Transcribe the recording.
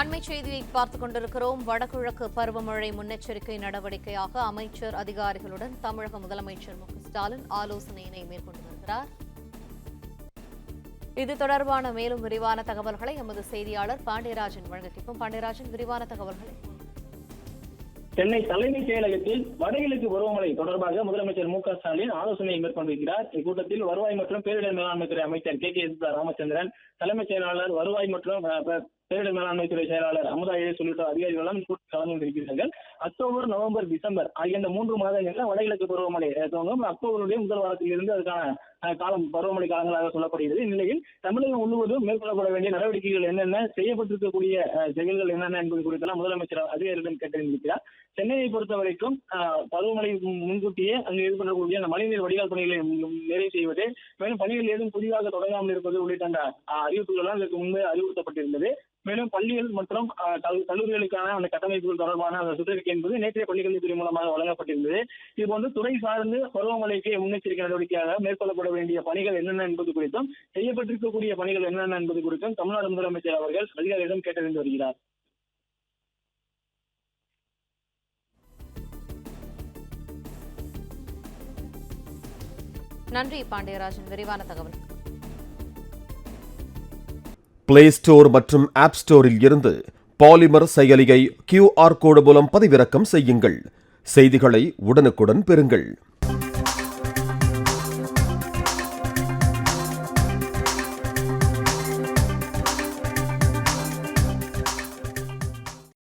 அண்மை செய்தியை பார்த்துக் கொண்டிருக்கிறோம். வடகிழக்கு பருவமழை முன்னெச்சரிக்கை நடவடிக்கையாக அமைச்சர் அதிகாரிகளுடன் தமிழக முதலமைச்சர் மு.க.ஸ்டாலின் ஆலோசனையினை மேற்கொண்டு வருகிறார். இது தொடர்பான மேலும் விரிவான தகவல்களை எமது செய்தியாளர் பாண்டியராஜன் வழங்க கேட்போம். பாண்டியராஜன், விரிவான தகவல்களை. சென்னை தலைமைச் செயலகத்தில் வடகிழக்கு பருவமழை தொடர்பாக முதலமைச்சர் மு.க.ஸ்டாலின் ஆலோசனையை மேற்கொண்டிருக்கிறார். இக்கூட்டத்தில் வருவாய் மற்றும் பேரிடர் மேலாண்மை துறை அமைச்சர் கே ராமச்சந்திரன், தலைமைச் செயலாளர் வருவாய் மற்றும் பேரிடர் மேலாண்மை துறை செயலாளர் அமுதா உள்ளிட்ட அதிகாரிகளும் கலந்து கொண்டிருக்கிறார்கள். அக்டோபர், நவம்பர், டிசம்பர் ஆகிய இந்த 3 மாதங்களில் வடகிழக்கு பருவமழை துவங்கும். அக்டோபருடைய முதல் வாரத்தில் இருந்து அதுக்கான காலம் பருவமழை காலங்களாக சொல்லப்படுகிறது. இந்நிலையில் தமிழகம் முழுவதும் மேற்கொள்ளப்பட வேண்டிய நடவடிக்கைகள் என்னென்ன, செய்யப்பட்டிருக்கக்கூடிய செயல்கள் என்னென்ன என்பது குறித்தெல்லாம் முதலமைச்சர் அதிகாரிகளிடம் கேட்டறிந்திருக்கிறார். சென்னையை பொறுத்த வரைக்கும் பருவமழை முன்கூட்டியே அங்கு ஏற்படக்கூடிய அந்த மழைநீர் வடிகால் பணிகளை நிறைவு செய்வது, மேலும் பணிகள் ஏதும் புதிதாக தொடங்காமல் இருப்பது உள்ளிட்ட அந்த அறிவிப்புகள் எல்லாம் இதற்கு முன்பே அறிவுறுத்தப்பட்டிருந்தது. மேலும் பள்ளிகள் மற்றும் கல்லூரிகளுக்கான அந்த கட்டமைப்புகள் தொடர்பான அந்த சுற்றறிக்கை என்பது நேற்றைய பள்ளிக்கல்வித்துறை மூலமாக வழங்கப்பட்டிருந்தது. இதுபோன்று துறை சார்ந்து பருவமழைக்கு முன்னெச்சரிக்கை நடவடிக்கையாக மேற்கொள்ளப்பட வேண்டிய பணிகள் என்னென்ன என்பது குறித்தும், செய்யப்பட்டிருக்கக்கூடிய பணிகள் என்னென்ன என்பது குறித்தும் தமிழ்நாடு முதலமைச்சர் அவர்கள் அதிகாரிகளிடம் கேட்டறிந்து வருகிறார். நன்றி பாண்டியராஜன், விரிவான தகவல். பிளே ஸ்டோர் மற்றும் ஆப் ஸ்டோரில் இருந்து பாலிமர் செயலியை QR கோடு மூலம் பதிவிறக்கம் செய்யுங்கள். செய்திகளை உடனுக்குடன் பெறுங்கள்.